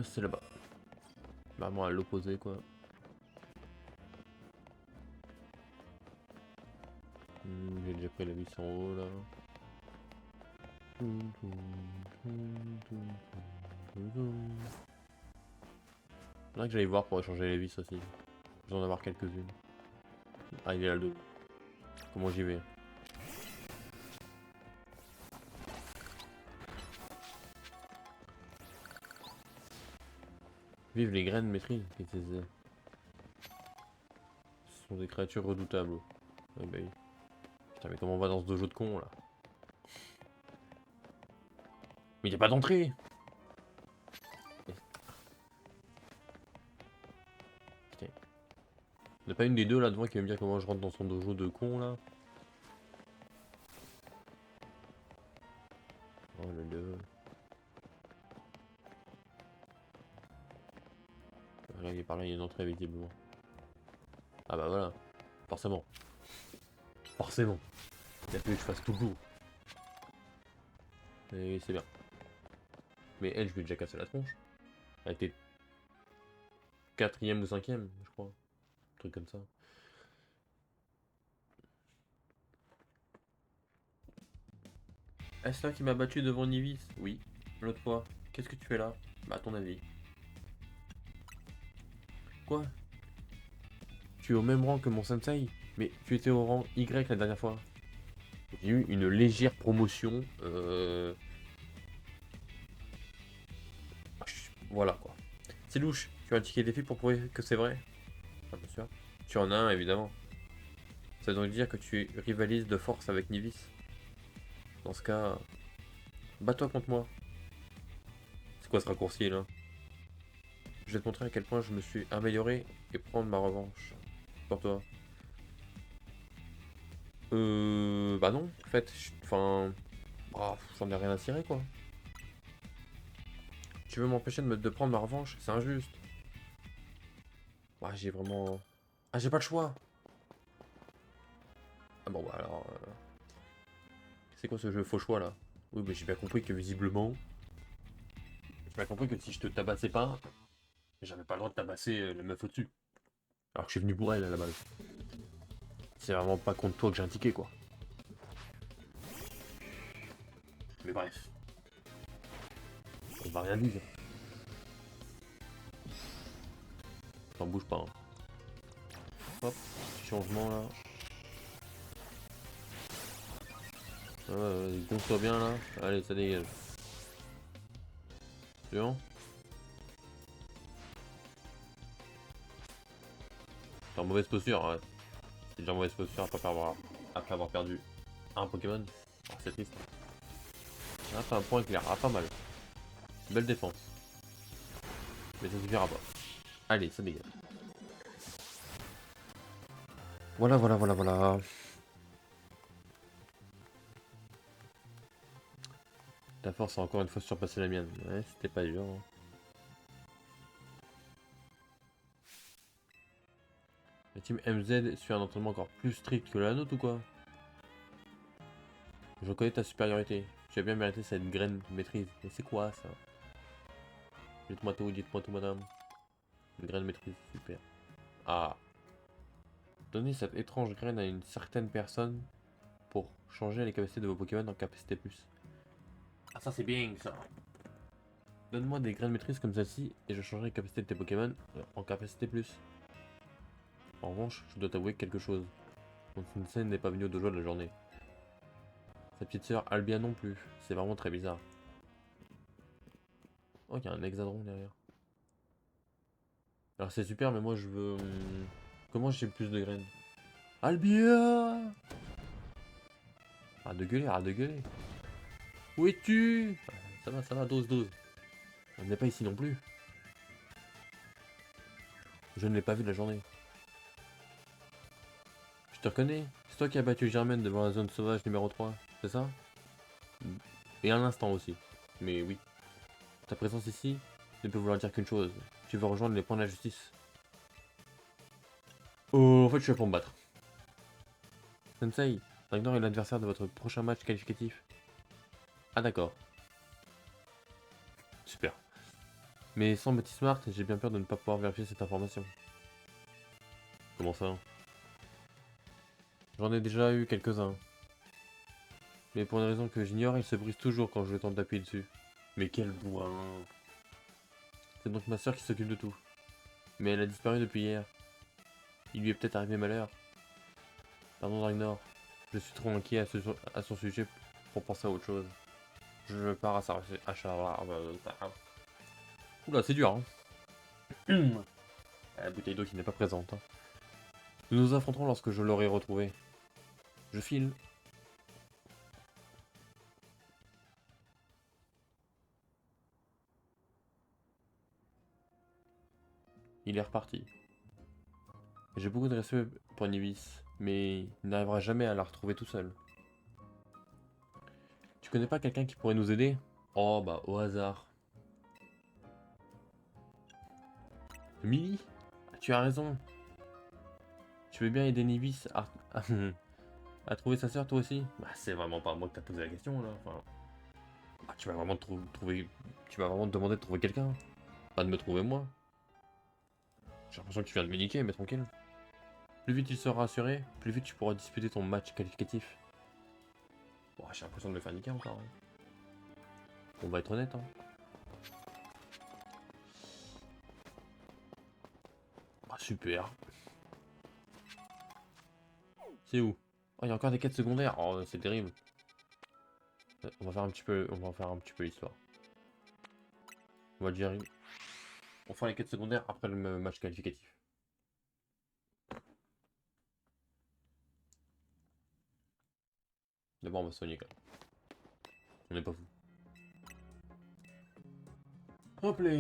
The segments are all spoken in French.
C'est là-bas. Vraiment à l'opposé quoi. J'ai déjà pris la vis en haut là. Faudrait que j'aille voir pour échanger les vis aussi. Je vais en avoir quelques-unes. Ah il est là le 2. Comment j'y vais? Vive les graines maîtrise. Ce sont des créatures redoutables. Ah bah oui. Putain mais comment on va dans ce dojo de con là? Mais y a pas d'entrée! Putain. Y'a pas une des deux là devant qui va me dire comment je rentre dans son dojo de con là? Oh le 2. Là, il est par là, il y a une entrée visiblement. Ah bah voilà. Forcément. Forcément. Il a fallu que je fasse tout court. Et c'est bien. Mais elle, je lui ai déjà cassé la tronche. Elle était 4ème ou 5ème, je crois. Un truc comme ça. Est-ce là qui m'a battu devant Nivis? Oui. L'autre fois. Qu'est-ce que tu fais là? Bah à ton avis. Quoi? Tu es au même rang que mon sensei? Mais tu étais au rang Y la dernière fois. J'ai eu une légère promotion. Voilà quoi. C'est louche. Tu as un ticket défi pour prouver que c'est vrai? Ah, bien sûr. Tu en as un évidemment. Ça veut donc dire que tu rivalises de force avec Nivis. Dans ce cas, bats-toi contre moi. C'est quoi ce raccourci là? Je vais te montrer à quel point je me suis amélioré et prendre ma revanche. Pour toi. Bah non, en fait, enfin... j'en ai rien à cirer quoi. Tu veux m'empêcher de prendre ma revanche? C'est injuste. J'ai vraiment... Ah, j'ai pas le choix. Ah bon, bah alors... C'est quoi ce jeu faux choix là? Oui, mais j'ai bien compris que visiblement... J'ai bien compris que si je te tabassais pas, j'avais pas le droit de tabasser la meuf au-dessus. Alors que je suis venu pour elle à la base. C'est vraiment pas contre toi que j'ai un ticket quoi. Mais bref. On va rien dire. T'en bouge pas. Hein. Hop, petit changement là. Gonfle-toi bien là. Allez, ça dégage. Suivant. T'es en mauvaise posture, ouais. T'es déjà en mauvaise posture après avoir perdu un Pokémon. Ah, c'est triste. Ah, t'as un point clair. Ah, pas mal. Belle défense. Mais ça suffira pas. Allez, ça dégage. Voilà, voilà, voilà, voilà. Ta force a encore une fois surpassé la mienne. Ouais, c'était pas dur. Hein. La team MZ suit un entraînement encore plus strict que la nôtre ou quoi? Je reconnais ta supériorité. Tu as bien mérité cette graine maîtrise. Mais c'est quoi ça? Dites-moi tout, madame. Une graine maîtrise, super. Ah. Donnez cette étrange graine à une certaine personne pour changer les capacités de vos Pokémon en capacité plus. Ah, ça c'est bien ça. Donne-moi des graines maîtrise comme celle-ci et je changerai les capacités de tes Pokémon en capacité plus. En revanche, je dois t'avouer quelque chose. Mon sensei n'est pas venu au dojo de la journée. Sa petite sœur Albia non plus. C'est vraiment très bizarre. Oh, il y a un hexadron derrière. Alors c'est super, mais moi je veux... Comment j'ai plus de graines? Albia! Arrête de gueuler, arrête de gueuler. Où es-tu? Ça va, dose. On n'est pas ici non plus. Je ne l'ai pas vu de la journée. Je te reconnais. C'est toi qui as battu Germaine devant la zone sauvage numéro 3, c'est ça? Et un instant aussi. Mais oui. Ta présence ici ne peut vouloir dire qu'une chose. Tu veux rejoindre les points de la justice. Oh, en fait, je suis là pour me battre. Sensei, Ragnar est l'adversaire de votre prochain match qualificatif. Ah d'accord. Super. Mais sans Betty Smart, j'ai bien peur de ne pas pouvoir vérifier cette information. Comment ça? J'en ai déjà eu quelques-uns. Mais pour une raison que j'ignore, il se brise toujours quand je tente d'appuyer dessus. Mais quel bourrin! C'est donc ma soeur qui s'occupe de tout. Mais elle a disparu depuis hier. Il lui est peut-être arrivé malheur. Pardon Ragnar, je suis trop inquiet à son sujet pour penser à autre chose. Je pars à sa Oula, c'est dur, hein. La bouteille d'eau qui n'est pas présente. Hein. Nous nous affronterons lorsque je l'aurai retrouvé. Je file. Il est reparti. J'ai beaucoup de respect pour Nivis, mais il n'arrivera jamais à la retrouver tout seul. Tu connais pas quelqu'un qui pourrait nous aider? Oh bah au hasard. Millie? Tu as raison. Tu veux bien aider Nivis à trouver sa sœur toi aussi? Bah c'est vraiment pas à moi que t'as posé la question là. Enfin, bah, tu vas vraiment trouver. Tu vas vraiment te demander de trouver quelqu'un. Pas de me trouver moi. J'ai l'impression que tu viens de me niquer, mais tranquille. Plus vite il sera assuré, plus vite tu pourras disputer ton match qualificatif. Bon, j'ai l'impression de me faire niquer encore. Hein. On va être honnête. Hein. Ah, super. C'est où? Oh, il y a encore des quêtes secondaires. Oh, c'est terrible. On va faire un petit peu l'histoire. On va dire, on fera les quêtes secondaires après le match qualificatif. D'abord, on va soigner quand même. On n'est pas fou. Hop là.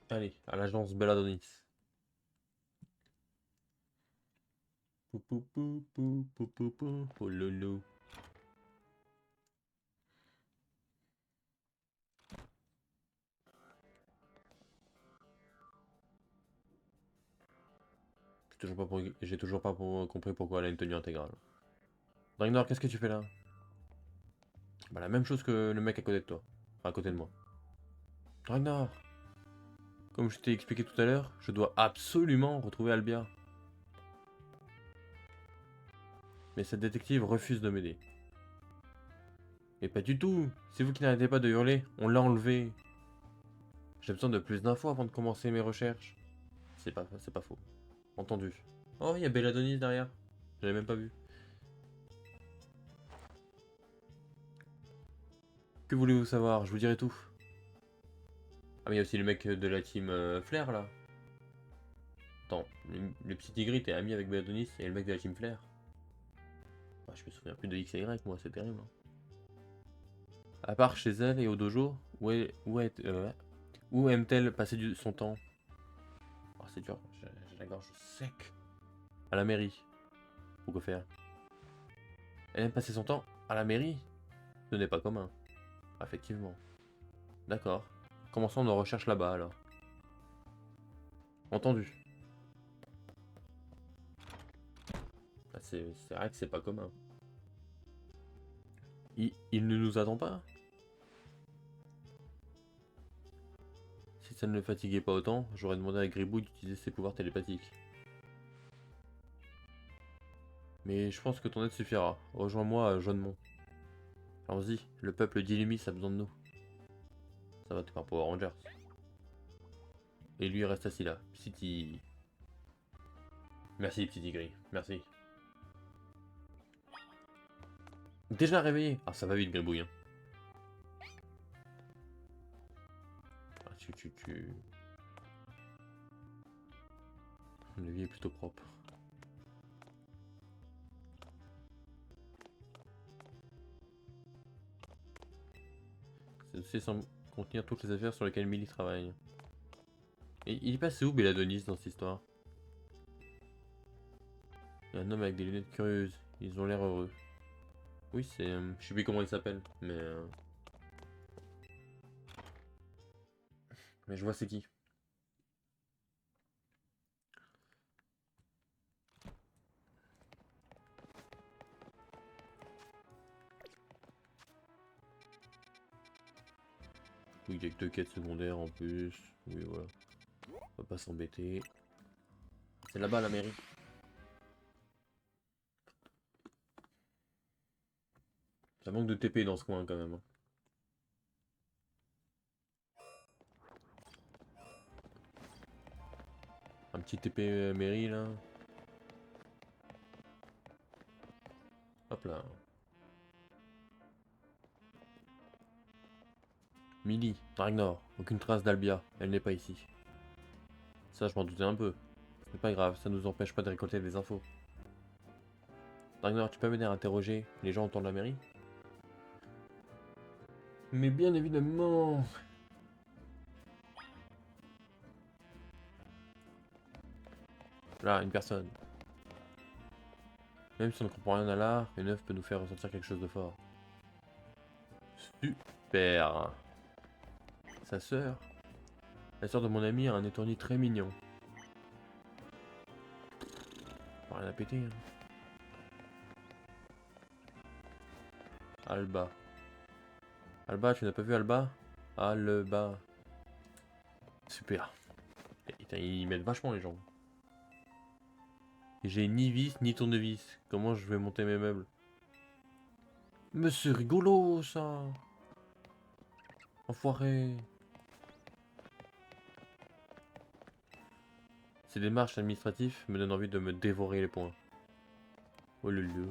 Allez, à l'agence Belladonis. Pou pou pou pou pou pou pou pou lolo. J'ai toujours pas compris pourquoi elle a une tenue intégrale. Ragnar, qu'est-ce que tu fais là? Bah la même chose que le mec à côté de toi. Enfin, à côté de moi. Ragnar! Comme je t'ai expliqué tout à l'heure, je dois absolument retrouver Albia. Mais cette détective refuse de m'aider. Mais pas du tout! C'est vous qui n'arrêtez pas de hurler. On l'a enlevé. J'ai besoin de plus d'infos avant de commencer mes recherches. C'est pas faux. Entendu. Oh, il y a Belladonis derrière. Je l'avais même pas vu. Que voulez-vous savoir? Je vous dirai tout. Ah, mais il y a aussi le mec de la team Flair là. Attends, le petit tigre t'es ami avec Belladonis et le mec de la team Flair. Ah, je me souviens plus de X et Y, moi, c'est terrible. Hein. À part chez elle et au dojo, où aime-t-elle passer son temps? Oh, c'est dur, j'ai la gorge sec. À la mairie. Pourquoi faire? Elle aime passer son temps à la mairie? Ce n'est pas commun. Effectivement. D'accord. Commençons nos recherches là-bas alors. Entendu. Ah, c'est vrai que c'est pas commun. Il ne nous attend pas? Si ça ne le fatiguait pas autant, j'aurais demandé à Gribouille d'utiliser ses pouvoirs télépathiques. Mais je pense que ton aide suffira. Rejoins-moi à Jaunemont. Allons-y, le peuple d'Illumis a besoin de nous. Ça va, t'es pas un Power Rangers. Et lui reste assis là. Petit... Merci, petit gris. Merci. Déjà réveillé. Ah, ça va vite, Gribouille. Hein. Ah, Le vie est plutôt propre. Ce dossier semble contenir toutes les affaires sur lesquelles Millie travaille. Et il est passé où Belladonis dans cette histoire? Il y a un homme avec des lunettes curieuses. Ils ont l'air heureux. Oui, c'est... je sais plus comment il s'appelle, mais... mais je vois c'est qui. Oui, il y a que 2 quêtes secondaires en plus. Oui, voilà. On va pas s'embêter. C'est là-bas la mairie. Ça manque de TP dans ce coin quand même, hein. Un petit TP mairie là. Hop là. Millie, Dragnor, aucune trace d'Albia. Elle n'est pas ici. Ça, je m'en doutais un peu. C'est pas grave, ça nous empêche pas de récolter des infos. Dragnor, tu peux m'aider à interroger les gens autour de la mairie? Mais bien évidemment. Là, une personne. Même si on ne comprend rien à l'art, une œuvre peut nous faire ressentir quelque chose de fort. Super. Sa sœur. La sœur de mon ami a un étourdi très mignon. Pas rien à péter, hein. Alba. Alba, tu n'as pas vu Alba? Alba. Super. Putain, ils mettent vachement les gens. J'ai ni vis ni tournevis. Comment je vais monter mes meubles? Mais c'est rigolo ça. Enfoiré. Ces démarches administratives me donnent envie de me dévorer les points. Oh le lieu.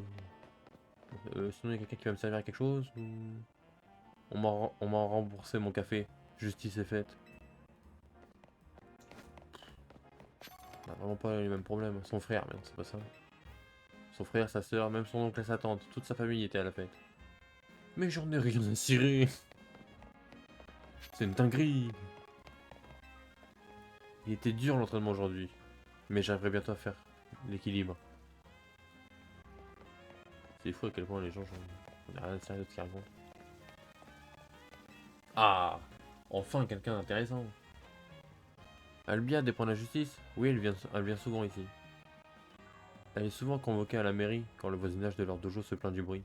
Sinon il y a quelqu'un qui va me servir à quelque chose ou... On m'a remboursé mon café. Justice est faite. On a vraiment pas les mêmes problèmes. Son frère, mais non, c'est pas ça. Son frère, sa soeur, même son oncle et sa tante. Toute sa famille était à la fête. Mais j'en ai rien à cirer. C'est une dinguerie. Il était dur l'entraînement aujourd'hui. Mais j'arriverai bientôt à faire l'équilibre. C'est fou à quel point les gens j'en ai rien à cirer de ce qu'ils racontent. Ah, enfin quelqu'un d'intéressant. Albia dépend de la justice? Oui, elle vient souvent ici. Elle est souvent convoquée à la mairie quand le voisinage de leur dojo se plaint du bruit.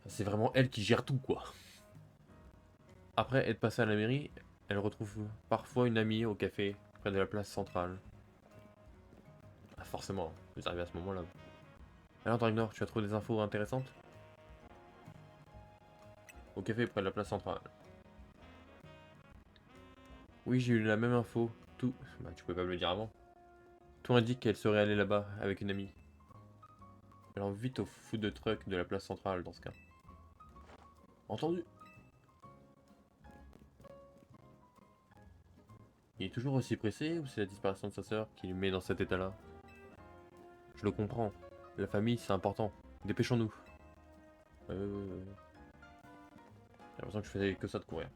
C'est vraiment elle qui gère tout, quoi. Après être passée à la mairie, elle retrouve parfois une amie au café, près de la place centrale. Ah, forcément, vous arrivez à ce moment-là. Alors, Dragnor, tu as trouvé des infos intéressantes? Au café, près de la place centrale. Oui, j'ai eu la même info. Tout... Bah, tu pouvais pas me le dire avant. Tout indique qu'elle serait allée là-bas avec une amie. Alors, vite au food de truck de la place centrale, dans ce cas. Entendu? Il est toujours aussi pressé ou c'est la disparition de sa sœur qui le met dans cet état-là? Je le comprends. La famille, c'est important. Dépêchons-nous. J'ai l'impression que je faisais que ça de courir.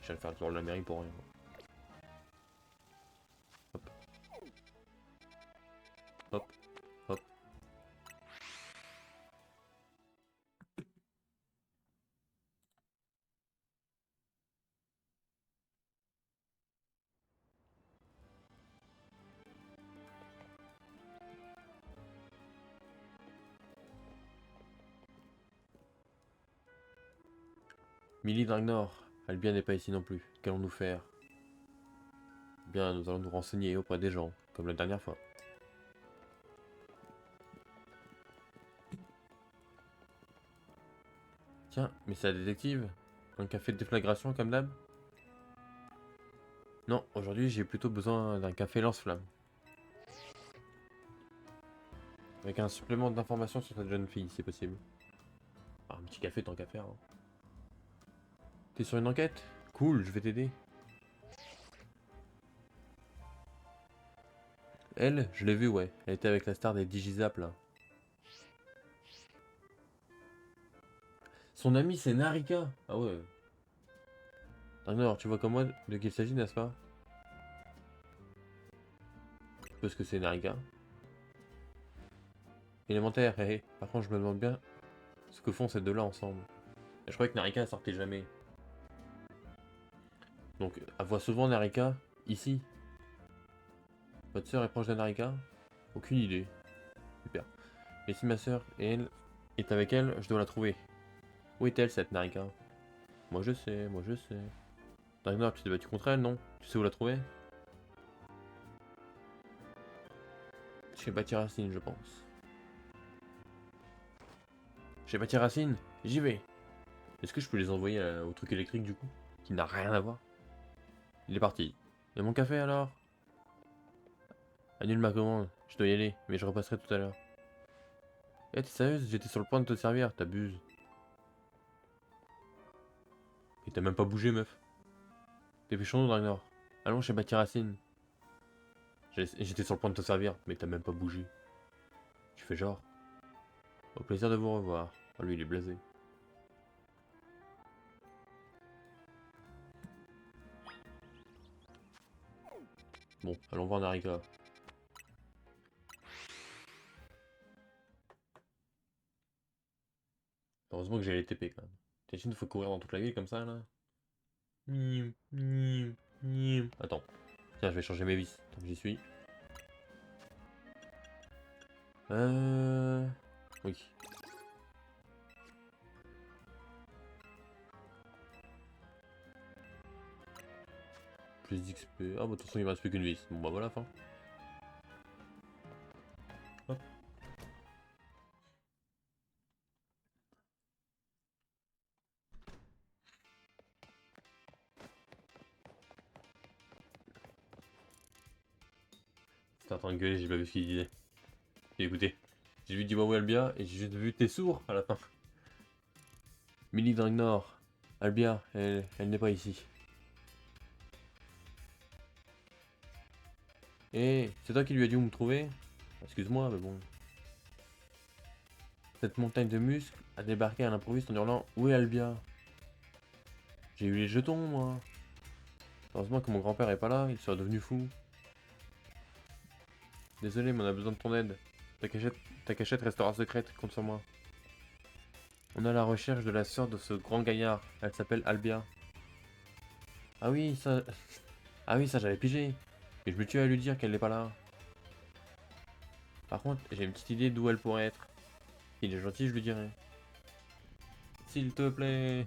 Je viens de faire le tour de la mairie pour rien. Hop, hop, hop. Millie Dragnor. Albion n'est pas ici non plus. Qu'allons-nous faire? Bien, nous allons nous renseigner auprès des gens, comme la dernière fois. Tiens, mais c'est la détective? Un café de déflagration comme d'hab? Non, aujourd'hui j'ai plutôt besoin d'un café lance-flamme. Avec un supplément d'informations sur cette jeune fille, si possible. Ah, un petit café tant qu'à faire, hein. T'es sur une enquête? Cool, je vais t'aider. Elle, je l'ai vue, ouais. Elle était avec la star des Digizap, là. Son ami, c'est Narika. Ah ouais. Alors, tu vois comme moi de qui il s'agit, n'est-ce pas? Parce que c'est Narika. Élémentaire, hé hé. Par contre, je me demande bien ce que font ces deux-là ensemble. Et je croyais que Narika elle sortait jamais. Donc, elle voit souvent Narika ici. Votre sœur est proche de Narika? Aucune idée. Super. Mais si ma sœur et elle est avec elle, je dois la trouver. Où est-elle cette Narika? Moi je sais, moi je sais. Dragnor, tu t'es battu contre elle, non? Tu sais où la trouver? Chez Bâti Racine, je pense. Chez Bâti Racine? J'y vais. Est-ce que je peux les envoyer au truc électrique du coup? Qui n'a rien à voir. Il est parti. Et mon café alors? Annule ma commande. Je dois y aller, mais je repasserai tout à l'heure. Eh, t'es sérieuse? J'étais sur le point de te servir, t'abuses. Et t'as même pas bougé, meuf. Dépêchons-nous, Dragnor. Allons chez Bâti Racine. J'étais sur le point de te servir, mais t'as même pas bougé. Tu fais genre. Au plaisir de vous revoir. Oh, lui, il est blasé. Bon, allons voir Narika. Heureusement que j'ai les TP quand même. T'imagines, il faut courir dans toute la ville comme ça là. Attends. Tiens, je vais changer mes vis. Tant que j'y suis. Oui. Plus d'XP. Ah, bah de toute façon, il me reste plus qu'une vis. Bon, bah voilà, fin. Hop. C'était en train de gueuler, j'ai pas vu ce qu'il disait. J'ai écouté. J'ai vu Diwawi Albia et j'ai juste vu t'es sourd à la fin. Millie Dragnor. Albia, elle n'est pas ici. Eh, c'est toi qui lui as dit où me trouver? Excuse-moi, mais bon. Cette montagne de muscles a débarqué à l'improviste en hurlant où est Albia? J'ai eu les jetons, moi. Heureusement que mon grand-père est pas là, il serait devenu fou. Désolé, mais on a besoin de ton aide. Ta cachette restera secrète, compte sur moi. On est à la recherche de la sœur de ce grand gaillard. Elle s'appelle Albia. Ah oui, ça... Ah oui, ça j'avais pigé. Et je me tue à lui dire qu'elle n'est pas là. Par contre, j'ai une petite idée d'où elle pourrait être. Il est gentil, je lui dirai. S'il te plaît.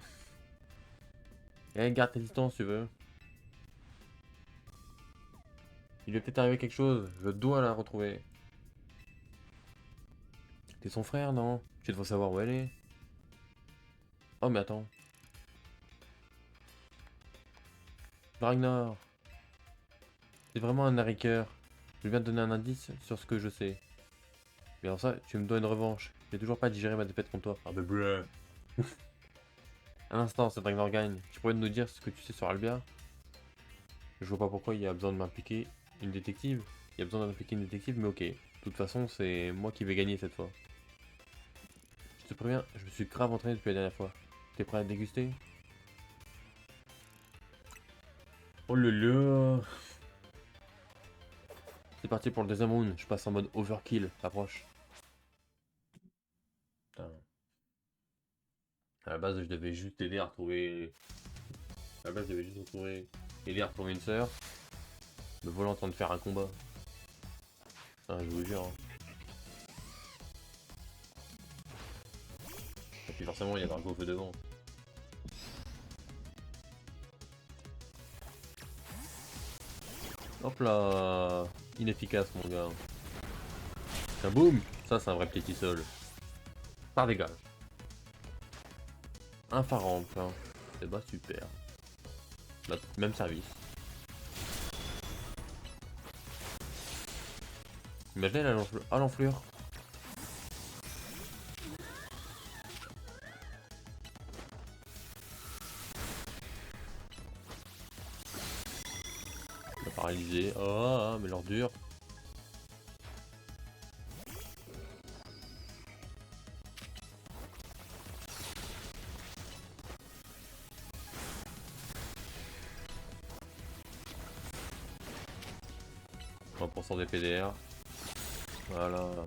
Eh, garde tes distances, tu veux. Il lui est peut-être arrivé quelque chose. Je dois la retrouver. T'es son frère, non? Tu devrais savoir où elle est. Oh, mais attends. Ragnar. C'est vraiment un harriqueur. Je viens de donner un indice sur ce que je sais. Mais alors ça, tu me dois une revanche. J'ai toujours pas digéré ma défaite contre toi. Ah bah bleu. Un instant, c'est Ragnar gagne. Tu pourrais nous dire ce que tu sais sur Albia? Je vois pas pourquoi il y a besoin de m'impliquer une détective. Il y a besoin d'impliquer une détective, mais ok. De toute façon, c'est moi qui vais gagner cette fois. Je te préviens, je me suis grave entraîné depuis la dernière fois. T'es prêt à déguster? Oh là là. C'est parti pour le deuxième round. Je passe en mode overkill. Approche. Putain. À la base, je devais juste aider à retrouver. À la base, je devais juste aider à retrouver une sœur. Me voilà en train de faire un combat. Ah, je vous jure. Hein. Et puis forcément, il y a Drago au feu devant. Hop là. Inefficace, mon gars. Tiens, boum. Ça, c'est un vrai petit sol. Par dégage. Un phare hein. Et bah, super. Bah, même service. Imaginez à l'enflure. Paralysé. Oh, mais l'ordure. 20% des PDR. Voilà. Bon,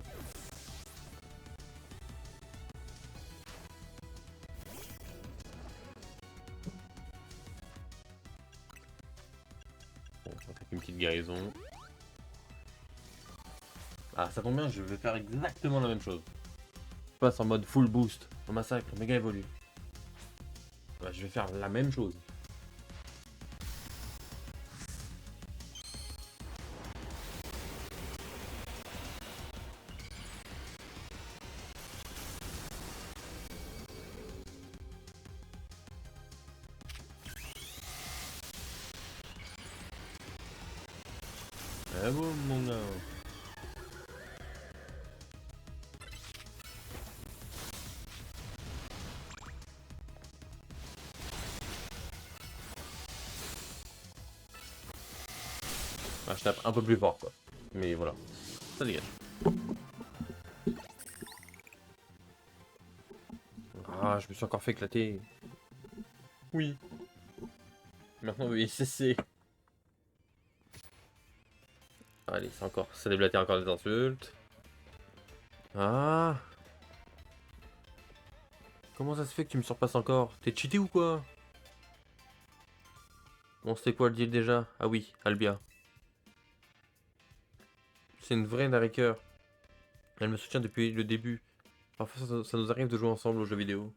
on va faire une petite guérison. Ah, ça tombe bien, je vais faire exactement la même chose. Je passe en mode full boost, en massacre, méga évolue. Bah, je vais faire la même chose. Ah bon, mon gars. Ah, je tape un peu plus fort, quoi. Mais voilà, ça dégage. Ah, je me suis encore fait éclater. Oui. Maintenant, veuillez cesser. Allez, c'est encore. Ça déblatère encore des insultes. Ah. Comment ça se fait que tu me surpasses encore? T'es cheaté ou quoi? Bon, c'était quoi le deal déjà? Ah oui, Albia. C'est une vraie Narraker. Elle me soutient depuis le début. Parfois, ça nous arrive de jouer ensemble aux jeux vidéo.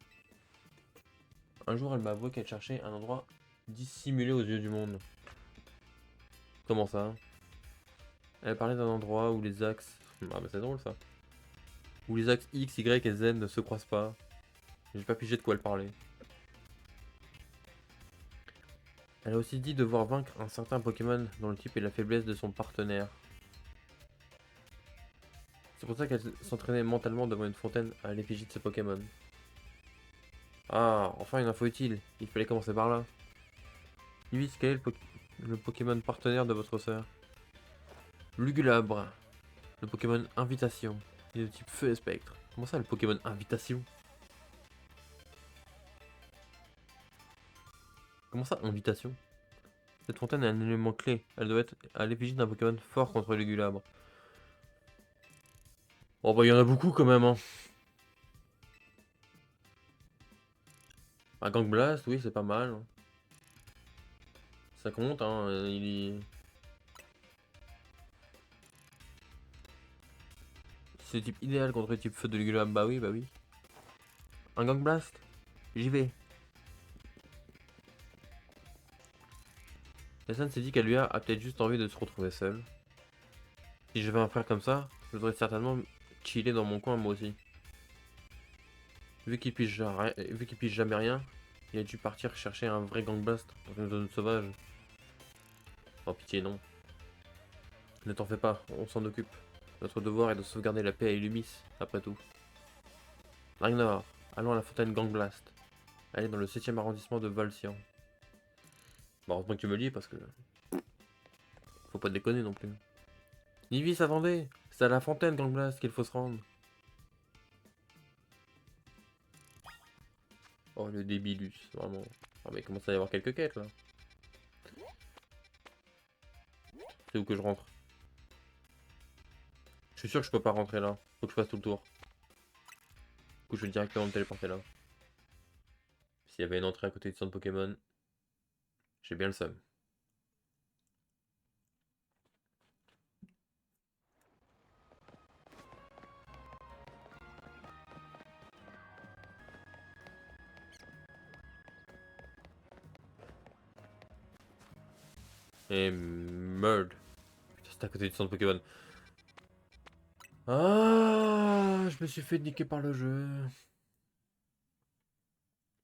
Un jour, elle m'a avoué qu'elle cherchait un endroit dissimulé aux yeux du monde. Comment ça? Elle parlait d'un endroit où les axes... Ah bah c'est drôle ça. Où les axes X, Y et Z ne se croisent pas. J'ai pas pigé de quoi elle parlait. Elle a aussi dit devoir vaincre un certain Pokémon dont le type est la faiblesse de son partenaire. C'est pour ça qu'elle s'entraînait mentalement devant une fontaine à l'effigie de ce Pokémon. Ah, enfin une info utile. Il fallait commencer par là. Ivy, quel est le Pokémon partenaire de votre sœur? Lugulabre. Le Pokémon Invitation. Il est de type Feu et Spectre. Comment ça, le Pokémon Invitation? Comment ça, Invitation? Cette fontaine est un élément clé. Elle doit être à l'effigie d'un Pokémon fort contre Lugulabre. Oh bah il y en a beaucoup quand même, hein. Un Gang Blast, oui, c'est pas mal. Ça compte, hein. C'est le type idéal contre le type feu de Lugulabre. Bah oui, bah oui. Un Gang Blast? J'y vais. Personne s'est dit qu'Alua a peut-être juste envie de se retrouver seule. Si j'avais un frère comme ça, je voudrais certainement chiller dans mon coin moi aussi. Vu qu'il pige jamais rien, il a dû partir chercher un vrai Gang Blast dans une zone sauvage. Oh pitié non. Ne t'en fais pas, on s'en occupe. Notre devoir est de sauvegarder la paix à Illumis, après tout. Ragnar, allons à la fontaine Gangblast. Elle est dans le 7ème arrondissement de Valcian. Bon, heureusement que tu me le dis parce que... Faut pas déconner non plus. Nivis, attendez! C'est à la fontaine Gangblast qu'il faut se rendre. Oh, le débilus, vraiment. Oh, mais il commence à y avoir quelques quêtes là. C'est où que je rentre? Je suis sûr que je peux pas rentrer là. Faut que je fasse tout le tour. Du coup, je vais directement me téléporter là. S'il y avait une entrée à côté du centre Pokémon, j'ai bien le seum. Et merde. Putain, c'est à côté du centre Pokémon. Ah, je me suis fait niquer par le jeu.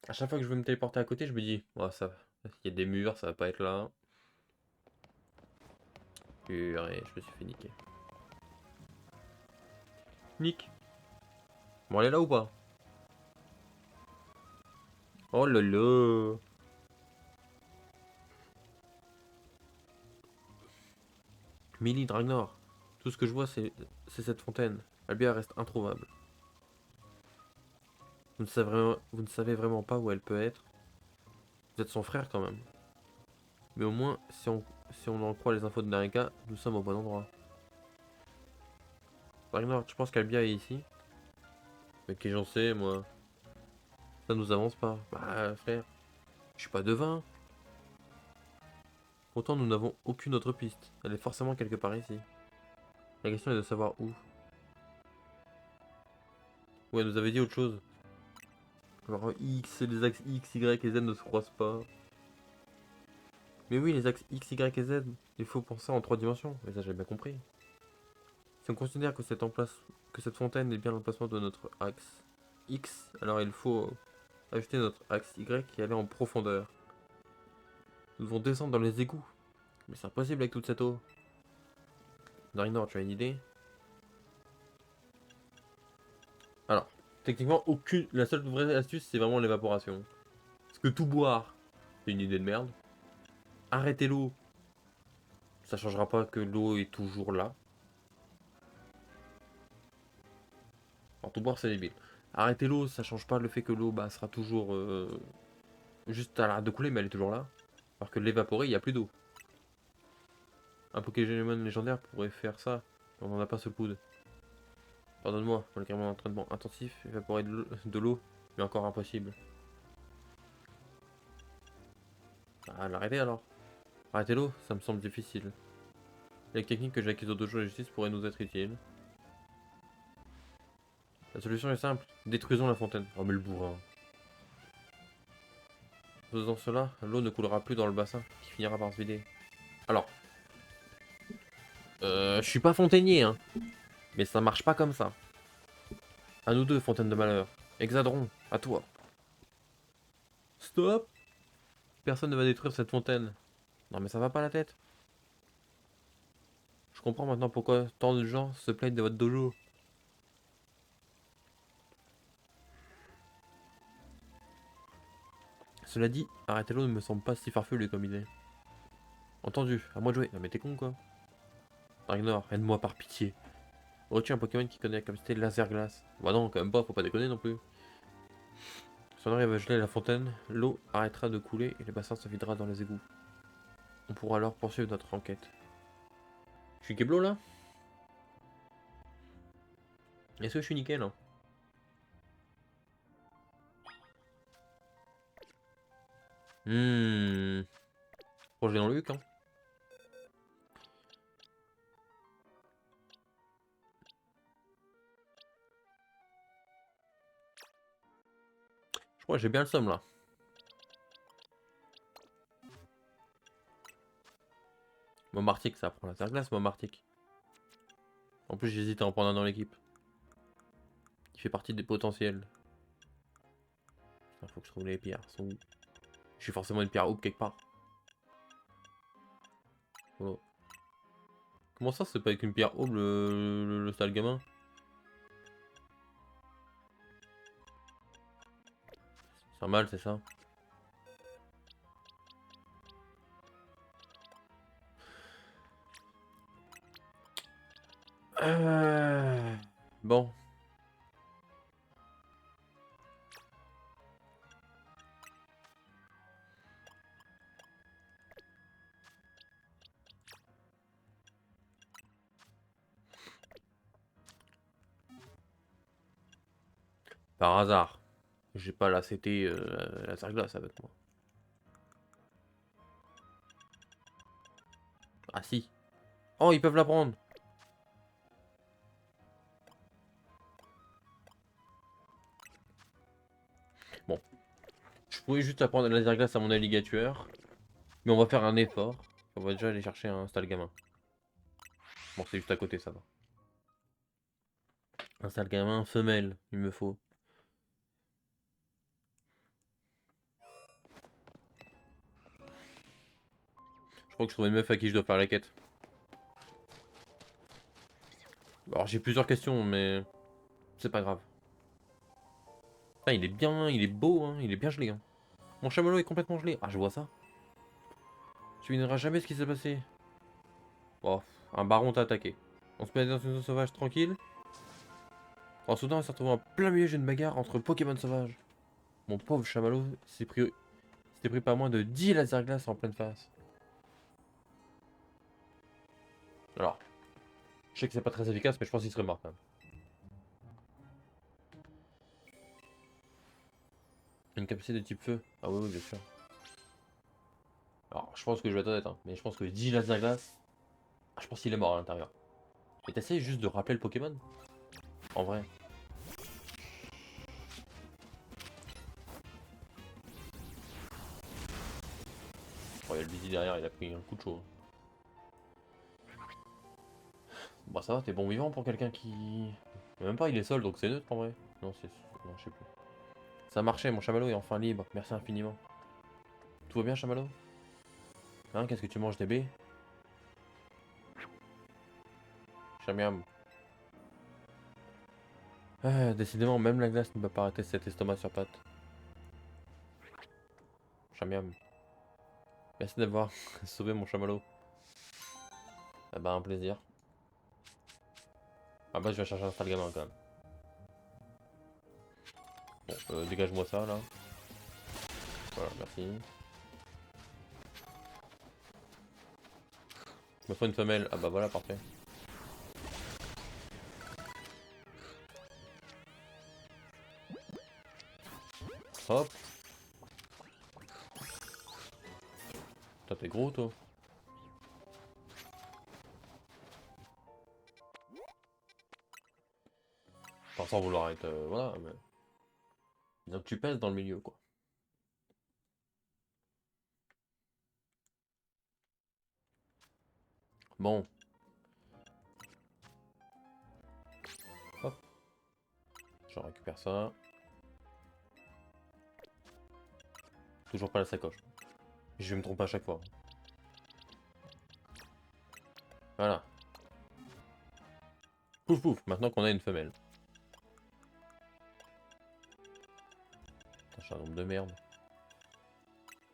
À chaque fois que je veux me téléporter à côté, je me dis, oh, ça, il y a des murs, ça va pas être là. Purée, je me suis fait niquer. Nick. Bon, elle est là ou pas? Oh là là. Millie Dragnor. Tout ce que je vois, c'est cette fontaine. Albia reste introuvable. Vous ne savez vraiment pas où elle peut être. Vous êtes son frère quand même. Mais au moins, si on en croit les infos de Narika, nous sommes au bon endroit. Ragnar, tu penses qu'Albia est ici? Mais qui j'en sais, moi. Ça nous avance pas. Bah, frère, je suis pas devin. Pourtant, nous n'avons aucune autre piste. Elle est forcément quelque part ici. La question est de savoir où. Ouais, elle nous avait dit autre chose. Alors, X, les axes X, Y et Z ne se croisent pas. Mais oui, les axes X, Y et Z, il faut penser en 3 dimensions. Mais ça, j'ai bien compris. Si on considère que cette fontaine est bien l'emplacement de notre axe X, alors il faut ajouter notre axe Y et aller en profondeur. Nous devons descendre dans les égouts. Mais c'est impossible avec toute cette eau. Darinor, tu as une idée? Alors, techniquement, la seule vraie astuce, c'est vraiment l'évaporation. Parce que tout boire, c'est une idée de merde. Arrêter l'eau, ça changera pas que l'eau est toujours là. Alors, tout boire, c'est débile. Arrêter l'eau, ça change pas le fait que l'eau bah, sera toujours juste à l'arrêt de couler, mais elle est toujours là. Alors que l'évaporer, il n'y a plus d'eau. Un Pokémon légendaire pourrait faire ça. On n'en a pas sous le coude. Pardonne-moi, malgré mon entraînement intensif, évaporer de l'eau, mais encore impossible. Ah, l'arrêter alors. Arrêter l'eau, ça me semble difficile. Les techniques que j'ai acquises au dojo de justice pourraient nous être utiles. La solution est simple, détruisons la fontaine. Oh mais le bourrin. En faisant cela, l'eau ne coulera plus dans le bassin, qui finira par se vider. Alors, je suis pas fontainier, hein. Mais ça marche pas comme ça. À nous deux, fontaine de malheur. Hexadron, à toi. Stop! Personne ne va détruire cette fontaine. Non mais ça va pas la tête. Je comprends maintenant pourquoi tant de gens se plaignent de votre dojo. Cela dit, arrêtez l'eau ne me semble pas si farfelu comme idée. Entendu, à moi de jouer. Non mais t'es con quoi. Ragnar, aide-moi par pitié. Aurais-tu un Pokémon qui connaît la capacité laser glace? Bah non, quand même pas, faut pas déconner non plus. Si on arrive à geler la fontaine, l'eau arrêtera de couler et le bassin se videra dans les égouts. On pourra alors poursuivre notre enquête. Je suis Keblo là? Est-ce que je suis nickel hein? Bon, je l'ai dans le huc hein. Je crois que j'ai bien le somme là. Momartic, ça prend la glace, Momartic. En plus, j'hésite à en prendre un dans l'équipe. Il fait partie des potentiels. Putain, faut que je trouve les pierres. Elles sont où? Je suis forcément une pierre houp quelque part. Oh. Comment ça, c'est pas avec une pierre houp le sale gamin? C'est mal, c'est ça? Bon. Par hasard. J'ai pas la CT laser glace avec moi. Ah si. Oh, ils peuvent la prendre. Bon. Je pourrais juste apprendre la laser glace à mon alligator. Mais on va faire un effort. On va déjà aller chercher un sale gamin. Bon, c'est juste à côté, ça va. Un sale gamin femelle, il me faut. Je crois que je trouve une meuf à qui je dois faire la quête. Alors j'ai plusieurs questions, mais c'est pas grave. Ah, il est beau, hein, il est bien gelé. Hein. Mon chamallow est complètement gelé. Ah, je vois ça. Tu n'ignoreras jamais ce qui s'est passé. Oh, un baron t'a attaqué. On se met dans une zone sauvage tranquille. En soudain, on s'est retrouvé en plein milieu d'une bagarre entre Pokémon sauvages. Mon pauvre chamallow s'était pris pas moins de 10 laser glaces en pleine face. Alors, Je sais que c'est pas très efficace, mais je pense qu'il serait mort quand même. Une capacité de type feu. Ah oui, oui, bien sûr. Alors, je pense que je vais être honnête, hein, mais je pense que Digi Laser Glace, ah, je pense qu'il est mort à l'intérieur. Et t'essayes juste de rappeler le Pokémon? En vrai. Oh, il y a le Digi derrière, il a pris un coup de chaud. Bah ça va, t'es bon vivant pour quelqu'un qui... Même pas, il est seul, donc c'est neutre en vrai. Non, c'est... Non, je sais plus. Ça a marché, mon chamallow est enfin libre. Merci infiniment. Tout va bien, chamallow? Hein, qu'est-ce que tu manges, DB? Chamiam. Ah, décidément, même la glace ne peut pas arrêter cet estomac sur pattes. Chamiam. Merci d'avoir sauvé mon chamallow. Ah bah, un plaisir. Ah bah, je vais chercher un sale gamin quand même. Bon, dégage-moi ça là. Voilà, merci. Il me faut une femelle. Ah bah voilà, parfait. Hop. Toi, t'es gros, toi. Enfin, sans vouloir être... voilà, mais... Disons que tu pèses dans le milieu, quoi. Bon. Hop. Je récupère ça. Toujours pas la sacoche. Je vais me tromper à chaque fois. Voilà. Pouf pouf, maintenant qu'on a une femelle. Putain, je suis un nombre de merde.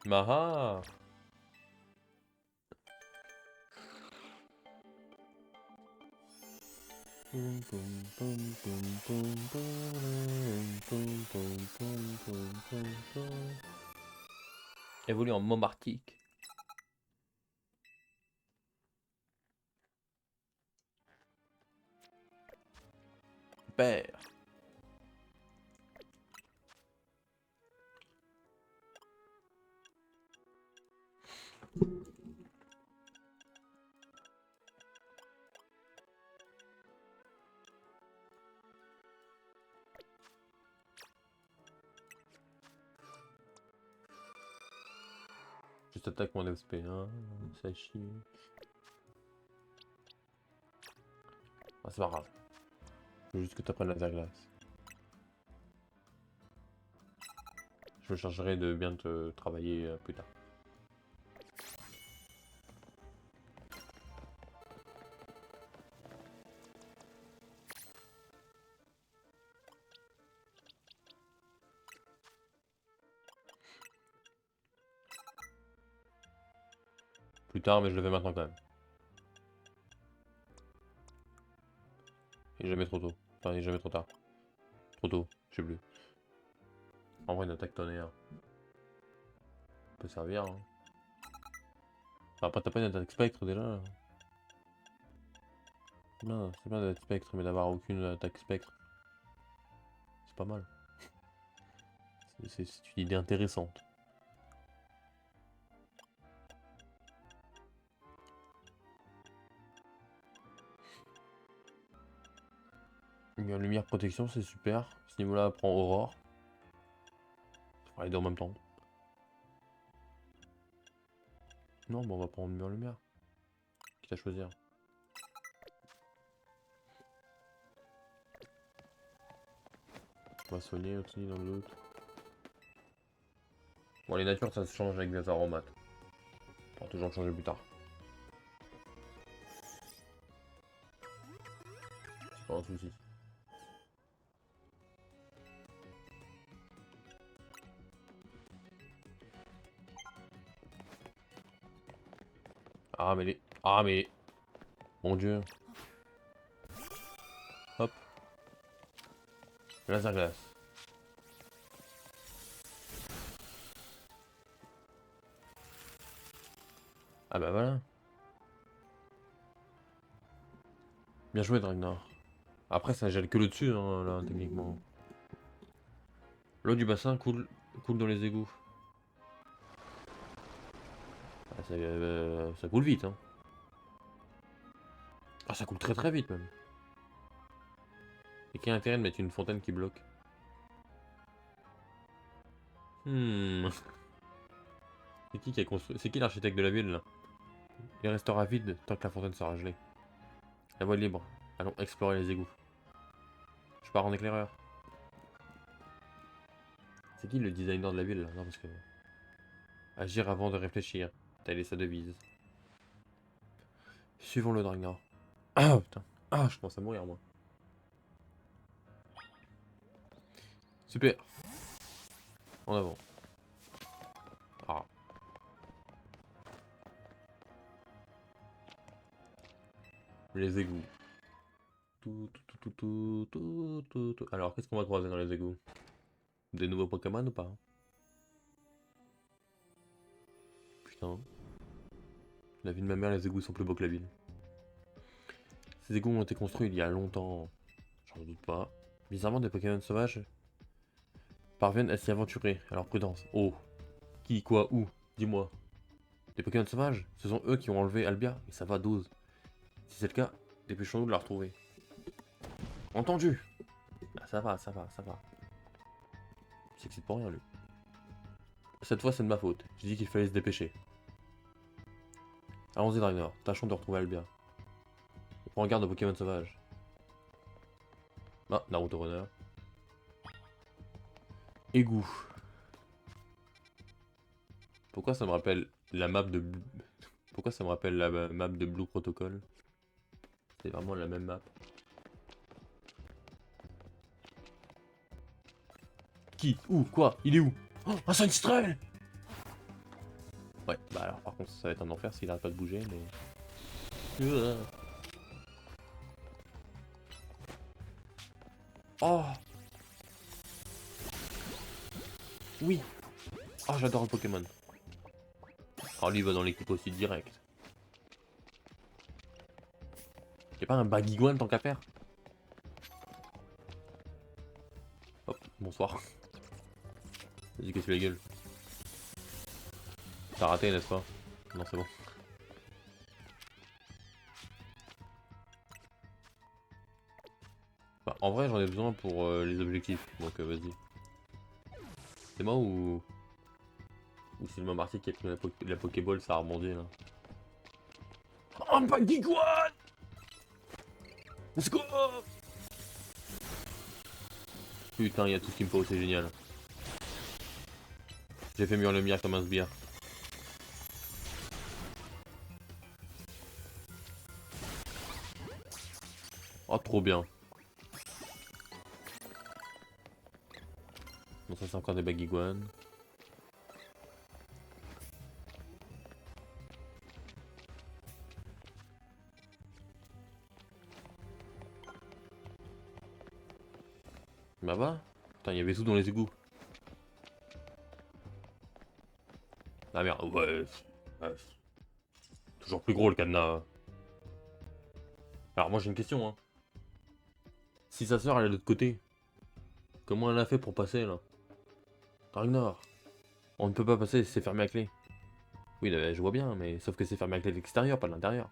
Maha. Évolue en Momartique. Super. Juste attaque mon XP1, ça chie. Ah, c'est pas grave. Je veux juste que tu apprennes la glace. Je me chargerai de bien te travailler plus tard. Plus tard, mais je le fais maintenant quand même. Il est jamais trop tôt. Enfin, il est jamais trop tard. Trop tôt, je sais plus. En vrai, une attaque tonnerre peut servir. Hein. Enfin, t'as pas une attaque spectre déjà là. Non, c'est bien d'être spectre, mais d'avoir aucune attaque spectre. C'est pas mal. C'est une idée intéressante. Lumière protection, c'est super. Ce niveau-là prend Aurore. On va les deux en même temps. Non, bon, on va prendre lumière. Quitte à choisir. On va soigner aussi dans le doute. Bon, les natures, ça se change avec des aromates. On pourra toujours changer plus tard. C'est pas un souci. Ah, mais les... Ah, mais... Mon dieu. Hop. Laser glace. Ah bah voilà. Bien joué, Dragnar. Après, ça gèle que le dessus, hein, là, techniquement. L'eau du bassin coule dans les égouts. Ah, ça coule vite, hein. Ah, ça coule très très vite, même. Et quel intérêt de mettre une fontaine qui bloque? C'est qui a construit... C'est qui l'architecte de la ville, là? Il restera vide tant que la fontaine sera gelée. La voie est libre. Allons explorer les égouts. Je pars en éclaireur. C'est qui le designer de la ville, là? Non, parce que... Agir avant de réfléchir. Telle est sa devise. Suivons le Dragnar. Ah, putain. Ah, je commence à mourir, moi. Super. En avant. Ah. Les égouts. Alors, qu'est-ce qu'on va croiser dans les égouts? Des nouveaux Pokémon ou pas? Putain. La vie de ma mère, les égouts sont plus beaux que la ville. Ces égouts ont été construits il y a longtemps. J'en doute pas. Bizarrement, des Pokémon sauvages parviennent à s'y aventurer. Alors prudence. Oh. Qui, quoi, où? Dis-moi. Des Pokémon sauvages? Ce sont eux qui ont enlevé Albia et ça va 12. Si c'est le cas, dépêchons-nous de la retrouver. Entendu. Ah, ça va, ça va, ça va. C'est que c'est pour rien, lui. Cette fois, c'est de ma faute. J'ai dit qu'il fallait se dépêcher. Allons-y, Dragnor. Tâchons de retrouver Albia. Prends garde aux Pokémon sauvages. Ah, Naruto Runner. Égout. Pourquoi ça me rappelle la map de Blue... Pourquoi ça me rappelle la map de Blue Protocol? C'est vraiment la même map. Qui? Où? Quoi? Il est où? Oh, un Sunstrel! Ouais, bah alors par contre ça va être un enfer s'il arrête pas de bouger, mais... Oh! Oui! Oh, j'adore le Pokémon. Oh, lui il va dans l'équipe aussi direct. Y'a pas un Baguiguan tant qu'à faire? Hop, bonsoir. Vas-y, casse la gueule. T'as raté, n'est-ce pas? Non, c'est bon. Bah, en vrai, j'en ai besoin pour les objectifs, donc vas-y. C'est moi ou... Ou c'est le même Marty qui a pris la Pokéball, ça a rebondi là. Oh, un Baguiguan! Let's go! Putain, il y a tout ce qu'il me faut, c'est génial. J'ai fait mûr le mien comme un sbire. Oh, trop bien. Bon, ça c'est encore des Baguiguan. Bah va. Putain, il y avait tout dans les égouts. Ah merde, ouais. Ouais. Toujours plus gros le cadenas. Alors moi j'ai une question, hein. Si sa sœur elle est de l'autre côté, comment elle a fait pour passer là? Ragnar, on ne peut pas passer, c'est fermé à clé. Oui, je vois bien, mais sauf que c'est fermé à clé de l'extérieur, pas de l'intérieur.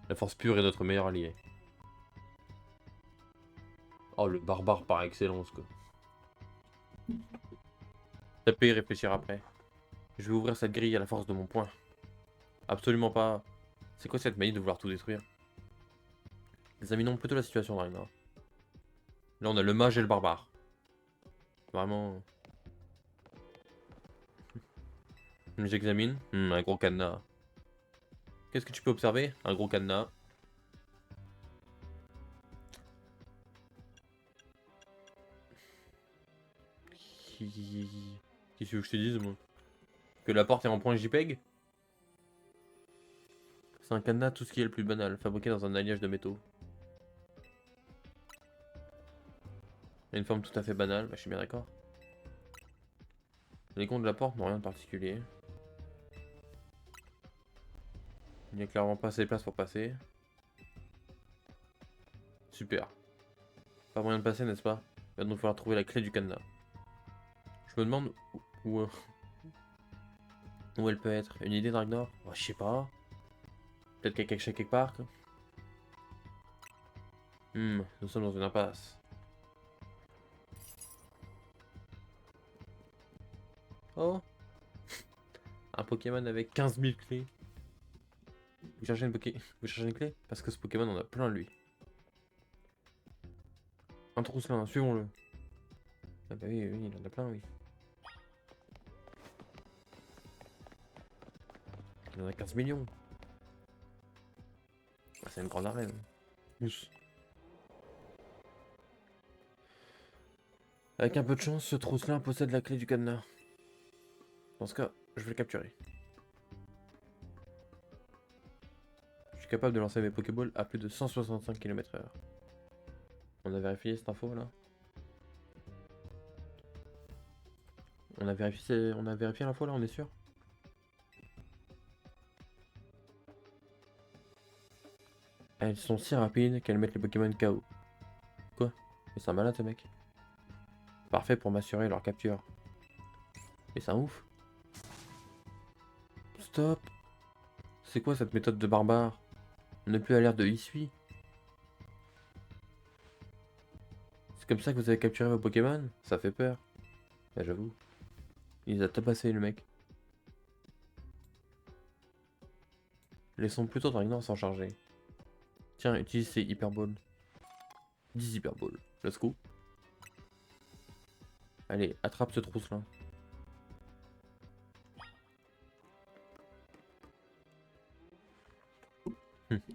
La force pure est notre meilleur allié. Oh, le barbare par excellence, quoi. Taper et réfléchir après. Je vais ouvrir cette grille à la force de mon poing. Absolument pas. C'est quoi cette manie de vouloir tout détruire? Examinons plutôt la situation, Ragnar. Là, on a le mage et le barbare. Vraiment... J'examine. Un gros cadenas. Qu'est-ce que tu peux observer? Un gros cadenas. Qu'est-ce que tu veux que je te dise, moi? Que la porte est en point JPEG? C'est un cadenas, tout ce qui est le plus banal, fabriqué dans un alliage de métaux. Il a une forme tout à fait banale, bah, je suis bien d'accord. Les gonds de la porte n'ont rien de particulier. Il n'y a clairement pas assez de place pour passer. Super. Pas moyen de passer, n'est-ce pas? Il va donc falloir trouver la clé du cadenas. Je me demande où, où elle peut être. Une idée, Dragnor? Oh, je sais pas. Peut-être qu'elle est quelque part. Quoi. Nous sommes dans une impasse. Oh! Un Pokémon avec 15 000 clés. Vous cherchez Vous cherchez une clé? Parce que ce Pokémon en a plein lui. Un Trousselin, suivons-le. Ah bah oui, oui, il en a plein, oui. Il en a 15 millions. Ah, c'est une grande arène. Mousse. Avec un peu de chance, ce Trousselin possède la clé du cadenas. Dans ce cas, je vais le capturer. Je suis capable de lancer mes Pokéballs à plus de 165 km/h. On a vérifié cette info là? On a vérifié l'info là, on est sûr? Elles sont si rapides qu'elles mettent les Pokémon KO. Quoi? Mais c'est un malade ce mec. Parfait pour m'assurer leur capture. Mais c'est un ouf. Stop. C'est quoi cette méthode de barbare? On n'est plus à l'ère de Hisui. C'est comme ça que vous avez capturé vos Pokémon? Ça fait peur. Ah, j'avoue. Il les a tabassés le mec. Laissons plutôt Dragnor s'en charger. Tiens, utilise ces Hyper Balls. 10 Hyper Balls. Let's go. Allez, attrape ce Trousselin.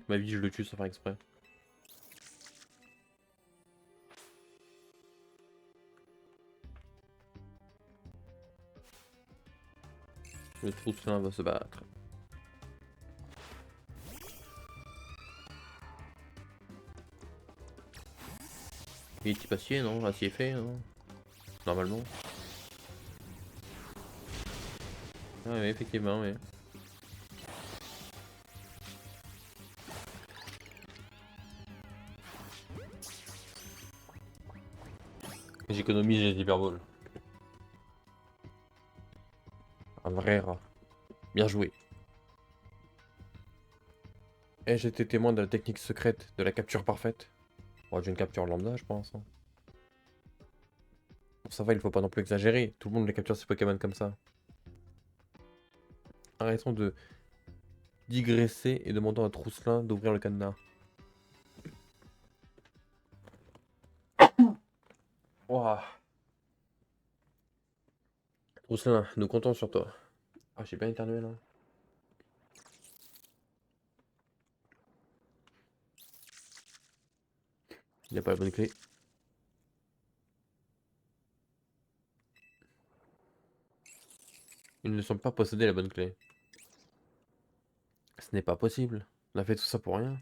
Ma vie, je le tue sans faire exprès. Le Trousselin va se battre. Il est type acier, non? Acier fait, non? Normalement. Ah oui, effectivement, oui. J'économise les hyperboles. Un vrai rat. Bien joué. Et j'étais témoin de la technique secrète de la capture parfaite. Bon, j'ai une capture lambda, je pense. Hein. Bon, ça va, il faut pas non plus exagérer. Tout le monde les capture ces Pokémon comme ça. Arrêtons de digresser et demandons à Trousselin d'ouvrir le cadenas. Ouah. Trousselin, nous comptons sur toi. Ah, j'ai bien éternué là. Il n'y a pas la bonne clé. Ils ne semblent pas posséder la bonne clé. Ce n'est pas possible. On a fait tout ça pour rien.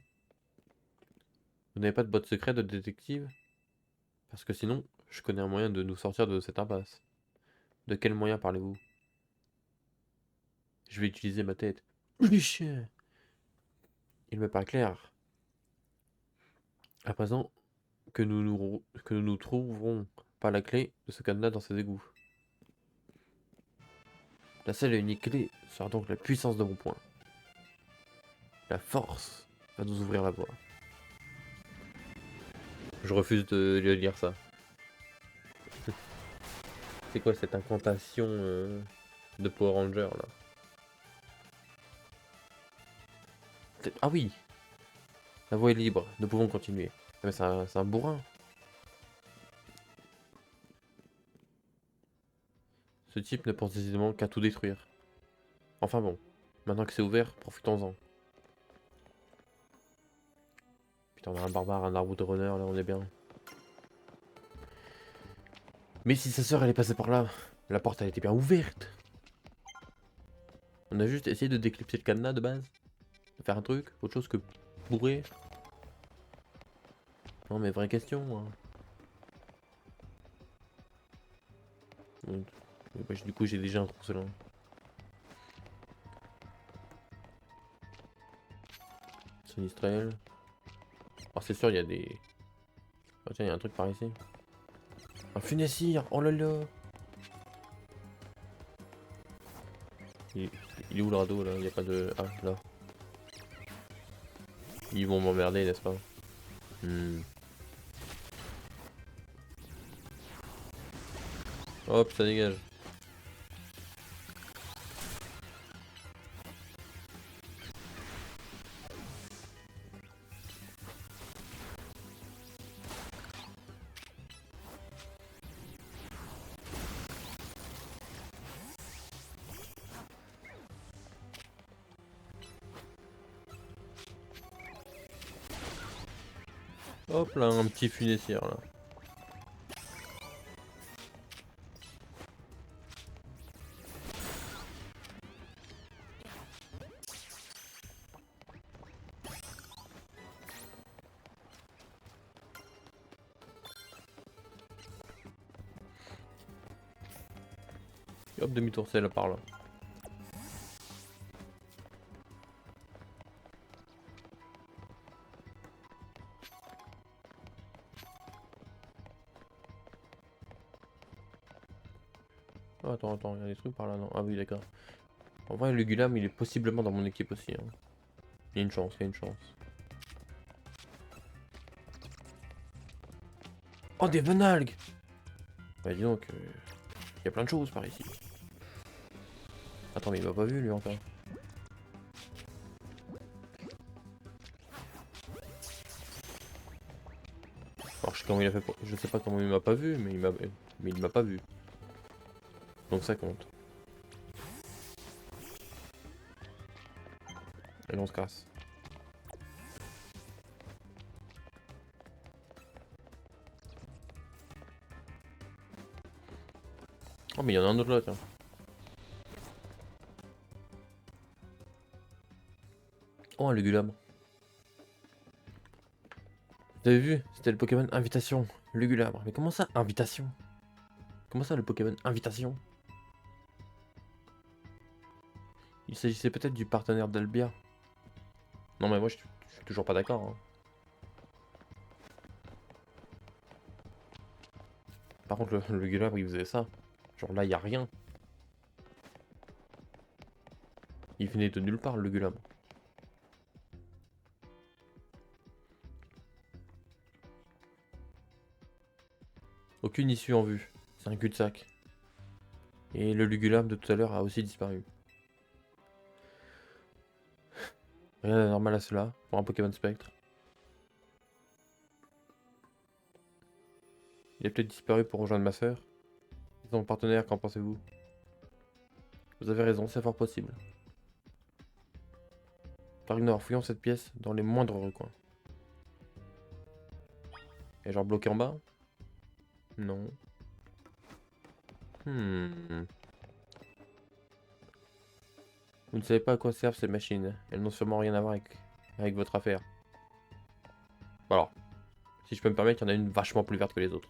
Vous n'avez pas de boîte secrète de détective? Parce que sinon, je connais un moyen de nous sortir de cette impasse. De quel moyen parlez-vous? Je vais utiliser ma tête. Il me paraît clair. À présent que nous trouverons pas la clé de ce cadenas dans ses égouts. La seule et unique clé sera donc la puissance de mon poing. La force va nous ouvrir la voie. Je refuse de lire ça. C'est quoi cette incantation de Power Ranger là? Ah oui! La voie est libre, nous pouvons continuer. Ah, mais c'est un bourrin. Ce type ne pense décidément qu'à tout détruire. Enfin bon, maintenant que c'est ouvert, profitons-en. Putain, on a un barbare, un arbre de runner, là on est bien. Mais si sa sœur elle est passée par là, la porte elle était bien ouverte. On a juste essayé de déclipser le cadenas de base. De faire un truc, autre chose que bourrer. Non mais vraie question. Hein. Donc, bah, du coup j'ai déjà un Trousselin. Sinistrel. Alors c'est sûr il y a des Oh tiens, il y a un truc par ici. Un funessire. Oh là là. Il, il est où le radeau là? Il n'y a pas de... Ah là. Ils vont m'emmerder, n'est-ce pas? Hop, ça dégage. Hop là, un petit funessire là. Et hop, demi-tour, c'est là par là. Oh, attends, il y a des trucs par là, non? Ah oui, d'accord. En vrai, le Gulam, il est possiblement dans mon équipe aussi. Hein. Il y a une chance, il y a une chance. Oh, des venalgues! Bah dis donc, il y a plein de choses par ici. Attends, mais il m'a pas vu lui encore. Alors je sais comment il a fait pour... Je sais pas comment il m'a pas vu, mais il m'a pas vu. Donc ça compte. Allez, on se casse. Oh, mais il y en a un autre là, tiens. Oh, un Lugulam. Vous avez vu? C'était le Pokémon Invitation. Lugulabre. Mais comment ça, Invitation? Comment ça, le Pokémon Invitation? Il s'agissait peut-être du partenaire d'Albia. Non, mais moi, je suis toujours pas d'accord. Hein. Par contre, le Lugulabre, il faisait ça. Genre là, il y a rien. Il venait de nulle part, le Lugulabre. Aucune issue en vue. C'est un cul-de-sac. Et le Lugulabre de tout à l'heure a aussi disparu. Rien d'anormal à cela, pour un Pokémon Spectre. Il a peut-être disparu pour rejoindre ma sœur. C'est mon partenaire, qu'en pensez-vous? Vous avez raison, c'est fort possible. Par ignore, fouillons cette pièce dans les moindres recoins. Et genre bloqué en bas? Non. Hmm. Vous ne savez pas à quoi servent ces machines. Elles n'ont sûrement rien à voir avec votre affaire. Alors, si je peux me permettre, il y en a une vachement plus verte que les autres.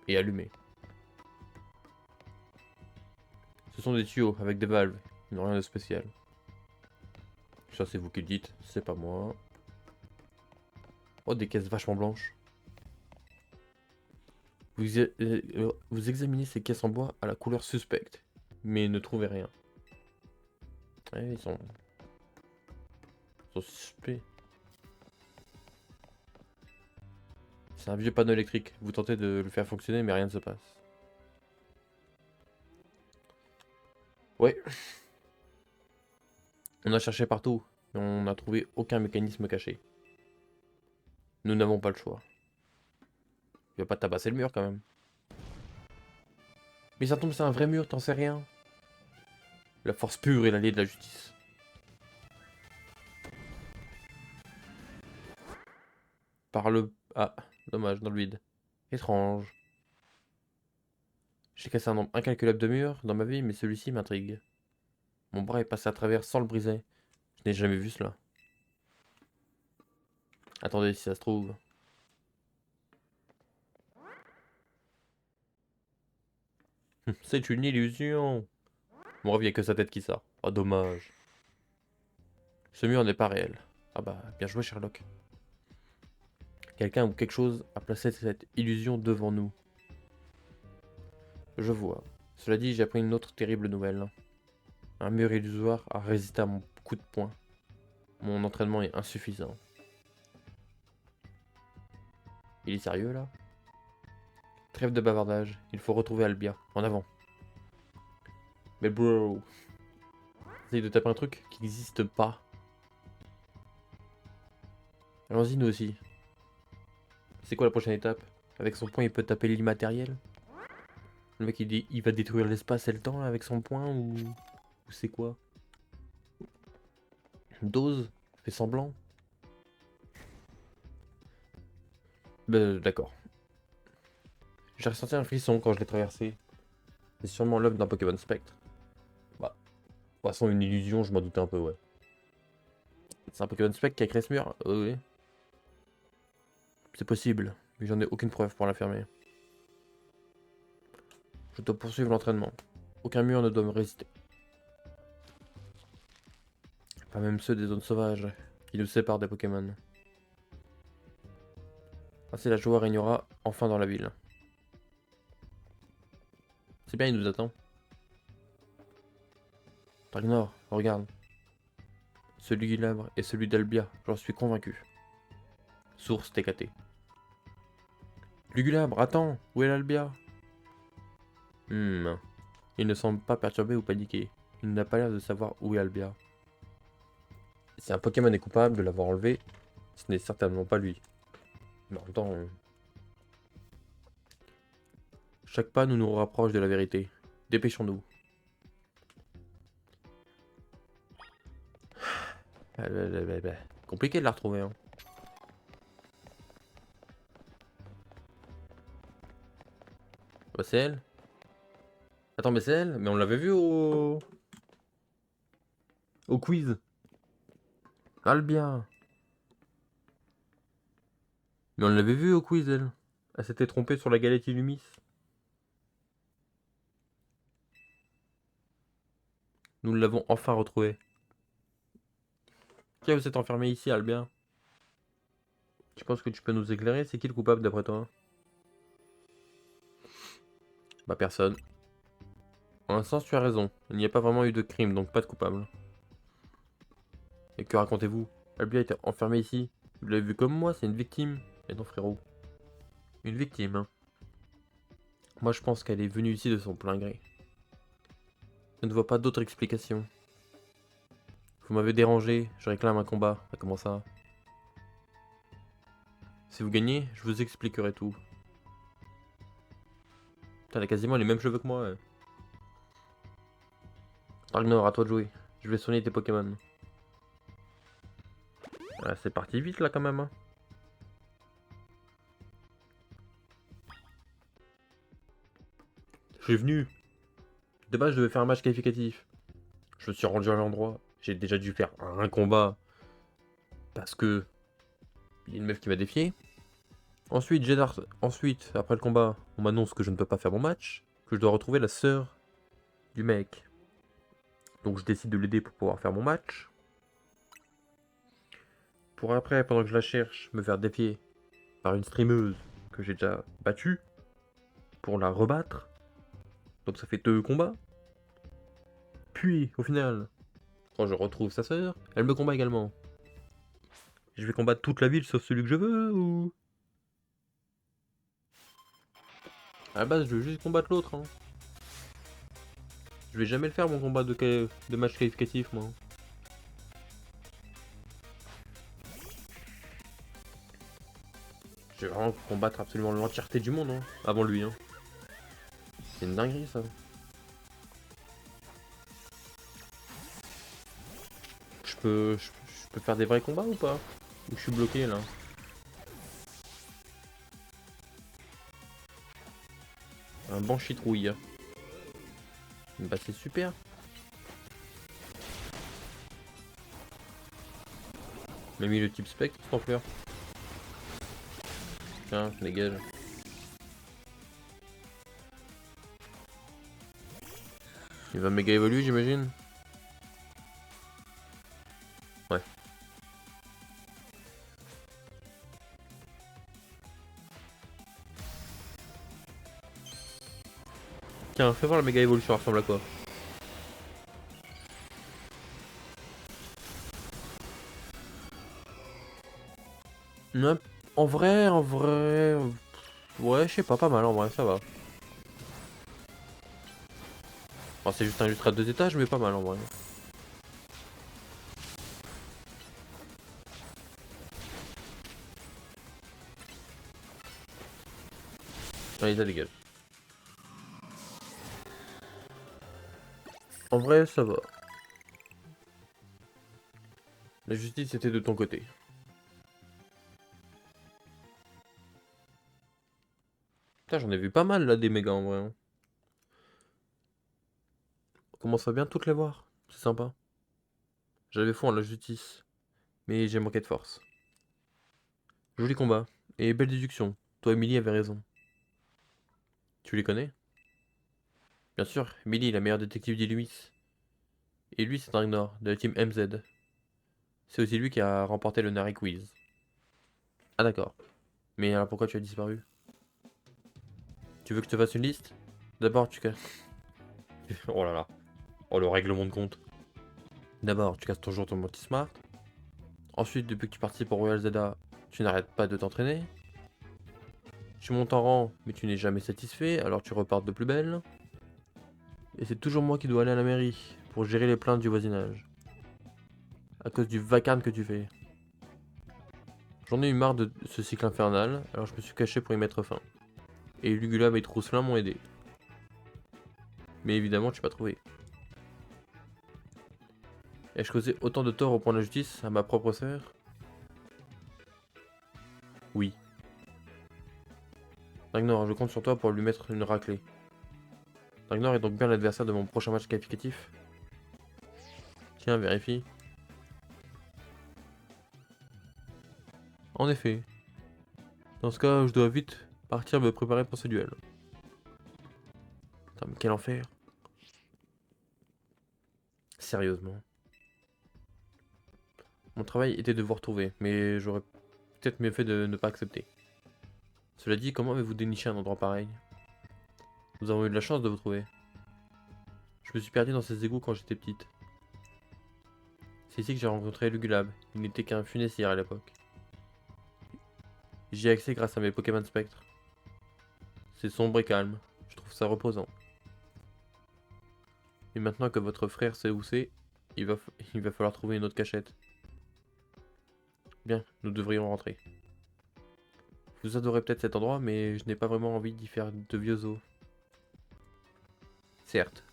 Et allumée. Ce sont des tuyaux avec des valves. Ils n'ont rien de spécial. Ça, c'est vous qui le dites, c'est pas moi. Oh, des caisses vachement blanches. Vous examinez ces caisses en bois à la couleur suspecte, mais ne trouvez rien. Ouais, ils sont suspects. C'est un vieux panneau électrique. Vous tentez de le faire fonctionner, mais rien ne se passe. Ouais. On a cherché partout, mais on n'a trouvé aucun mécanisme caché. Nous n'avons pas le choix. Il va pas tabasser le mur quand même. Mais ça tombe, c'est un vrai mur, t'en sais rien. La force pure est l'allié de la justice. Par le... Ah, dommage, dans le vide. Étrange. J'ai cassé un nombre incalculable de murs dans ma vie, mais celui-ci m'intrigue. Mon bras est passé à travers sans le briser. Je n'ai jamais vu cela. Attendez, si ça se trouve. C'est une illusion. Mon rêve, il n'y a que sa tête qui sort. Oh, dommage. Ce mur n'est pas réel. Ah bah, bien joué, Sherlock. Quelqu'un ou quelque chose a placé cette illusion devant nous. Je vois. Cela dit, j'ai appris une autre terrible nouvelle. Un mur illusoire a résisté à mon coup de poing. Mon entraînement est insuffisant. Il est sérieux là? Trêve de bavardage, il faut retrouver Albia. En avant. Mais bro, essaye de taper un truc qui n'existe pas. Allons-y nous aussi. C'est quoi la prochaine étape? Avec son poing il peut taper l'immatériel? Le mec il va détruire l'espace et le temps là, avec son poing ou c'est quoi? Une dose? Fait semblant? D'accord. J'ai ressenti un frisson quand je l'ai traversé. C'est sûrement l'œuvre d'un Pokémon Spectre. Bah, de toute façon une illusion, je m'en doutais un peu, ouais. C'est un Pokémon Spectre qui a créé ce mur? Oui. C'est possible, mais j'en ai aucune preuve pour l'affirmer. Je dois poursuivre l'entraînement. Aucun mur ne doit me résister. Pas même ceux des zones sauvages qui nous séparent des Pokémon. Ainsi la joie régnera enfin dans la ville. C'est bien, il nous attend. Dragnor, regarde. Celui du Labre et celui d'Albia, j'en suis convaincu. Source TKT. Lugulabre, attends, où est l'Albia? Il ne semble pas perturbé ou paniqué. Il n'a pas l'air de savoir où est Albia. Si un Pokémon est coupable de l'avoir enlevé, ce n'est certainement pas lui. Mais en même temps... Chaque pas nous rapproche de la vérité. Dépêchons-nous. Compliqué de la retrouver, hein. Bah, c'est elle. Attends, mais c'est elle? Mais on l'avait vu au quiz. Albia. Mais on l'avait vu au quiz, elle. Elle s'était trompée sur la galette Illumis. Nous l'avons enfin retrouvée. Qui vous êtes enfermé ici, Albia? Tu penses que tu peux nous éclairer? C'est qui le coupable d'après toi? Bah personne. En un sens, tu as raison. Il n'y a pas vraiment eu de crime, donc pas de coupable. Et que racontez-vous? Albia était enfermée ici. Vous l'avez vu comme moi, c'est une victime. Et non, frérot. Une victime, hein. Moi, je pense qu'elle est venue ici de son plein gré. Je ne vois pas d'autre explication. Vous m'avez dérangé, je réclame un combat. Ah, comment ça? Si vous gagnez, je vous expliquerai tout. Putain, elle a quasiment les mêmes cheveux que moi. Ouais. Dragnor, à toi de jouer. Je vais soigner tes Pokémon. Ah, c'est parti vite là quand même. Hein. Je suis venu. De base, je devais faire un match qualificatif. Je me suis rendu à l'endroit. J'ai déjà dû faire un combat. Parce que... il y a une meuf qui m'a défié. Ensuite, après le combat, on m'annonce que je ne peux pas faire mon match. Que je dois retrouver la sœur du mec. Donc je décide de l'aider pour pouvoir faire mon match. Pour après, pendant que je la cherche, me faire défier par une streameuse que j'ai déjà battue. Pour la rebattre. Donc ça fait 2 combats. Puis, au final, quand je retrouve sa sœur, elle me combat également. Je vais combattre toute la ville sauf celui que je veux ou... À la base, je veux juste combattre l'autre. Hein. Je vais jamais le faire mon combat de match qualificatif, moi. Je vais vraiment combattre absolument l'entièreté du monde, hein, avant lui. Hein. C'est une dinguerie, ça. Je peux faire des vrais combats ou pas? Ou je suis bloqué, là? Un banshee trouille. Bah c'est super. Il m'a mis le type spectre, sans fleur. Tiens, dégage. Il va méga évoluer, j'imagine. Ouais. Tiens, fais voir la méga évolution, elle ressemble à quoi? Ouais, en vrai, ouais, je sais pas, pas mal en vrai, ça va. Bon, c'est juste un lustre à 2 étages, mais pas mal en vrai. Allez, ça dégage. En vrai, ça va. La justice était de ton côté. Putain, j'en ai vu pas mal là des mégas en vrai, hein. On commence à bien toutes les voir. C'est sympa. J'avais fond à la justice, mais j'ai manqué de force. Joli combat. Et belle déduction. Toi, Emily avait raison. Tu les connais? Bien sûr, Emily, la meilleure détective d'Illumis. Et lui, c'est un Ignore, de la team MZ. C'est aussi lui qui a remporté le Nari Quiz. Ah d'accord. Mais alors pourquoi tu as disparu? Tu veux que je te fasse une liste? D'abord, tu casses... Oh là là. Oh, le règlement de compte. D'abord, tu casses toujours ton multi-smart. Ensuite, depuis que tu participes au Royal Zelda, tu n'arrêtes pas de t'entraîner. Tu montes en rang, mais tu n'es jamais satisfait, alors tu repars de plus belle. Et c'est toujours moi qui dois aller à la mairie, pour gérer les plaintes du voisinage. À cause du vacarme que tu fais. J'en ai eu marre de ce cycle infernal, alors je me suis caché pour y mettre fin. Et Lugulab et Trousselin m'ont aidé. Mais évidemment, tu n'as pas trouvé. Ai-je causé autant de tort au point de la justice à ma propre sœur? Oui. Ragnar, je compte sur toi pour lui mettre une raclée. Ragnar est donc bien l'adversaire de mon prochain match qualificatif. Tiens, vérifie. En effet. Dans ce cas, je dois vite partir me préparer pour ce duel. Putain, mais quel enfer. Sérieusement. Mon travail était de vous retrouver, mais j'aurais peut-être mieux fait de ne pas accepter. Cela dit, comment avez-vous déniché un endroit pareil? Nous avons eu de la chance de vous trouver. Je me suis perdu dans ces égouts quand j'étais petite. C'est ici que j'ai rencontré Lugulab. Il n'était qu'un funestier à l'époque. J'y ai accès grâce à mes Pokémon Spectre. C'est sombre et calme. Je trouve ça reposant. Et maintenant que votre frère sait où c'est, il va falloir trouver une autre cachette. Bien, nous devrions rentrer. Vous adorez peut-être cet endroit, mais je n'ai pas vraiment envie d'y faire de vieux os. Certes.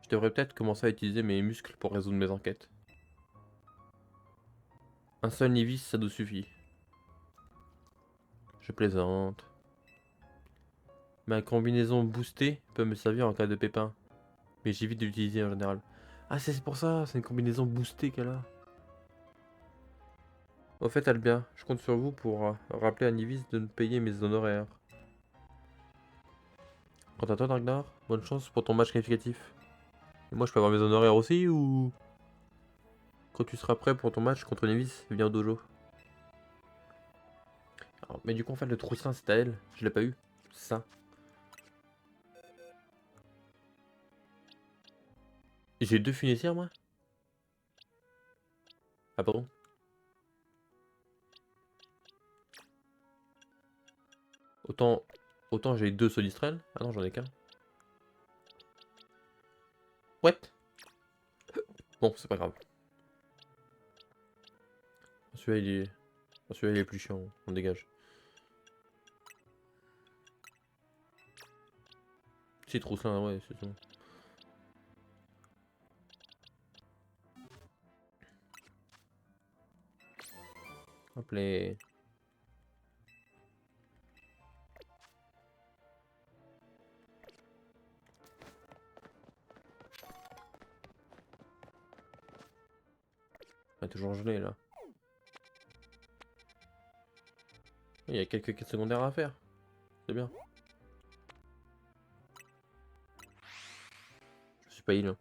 Je devrais peut-être commencer à utiliser mes muscles pour résoudre mes enquêtes. Un seul Nivis, ça nous suffit. Je plaisante. Ma combinaison boostée peut me servir en cas de pépin. Mais j'évite de l'utiliser en général. Ah, c'est pour ça, c'est une combinaison boostée qu'elle a. Au fait, Albien, je compte sur vous pour rappeler à Nivis de me payer mes honoraires. Quant à toi, Ragnar, bonne chance pour ton match qualificatif. Et moi, je peux avoir mes honoraires aussi ou... Quand tu seras prêt pour ton match contre Nivis, viens au dojo. Alors, mais du coup, en fait, le troussin, c'est à elle. Je l'ai pas eu. C'est ça. J'ai deux funestières, moi? Ah, pardon. Autant, autant j'ai deux solistrel. Ah non, j'en ai qu'un. What? Bon, c'est pas grave. Celui-là, celui-là, il est plus chiant. On dégage. C'est troussin, ouais, c'est bon. Hop les... On est toujours gelé, là. Il y a quelques quêtes secondaires à faire. C'est bien. Je suis pas il.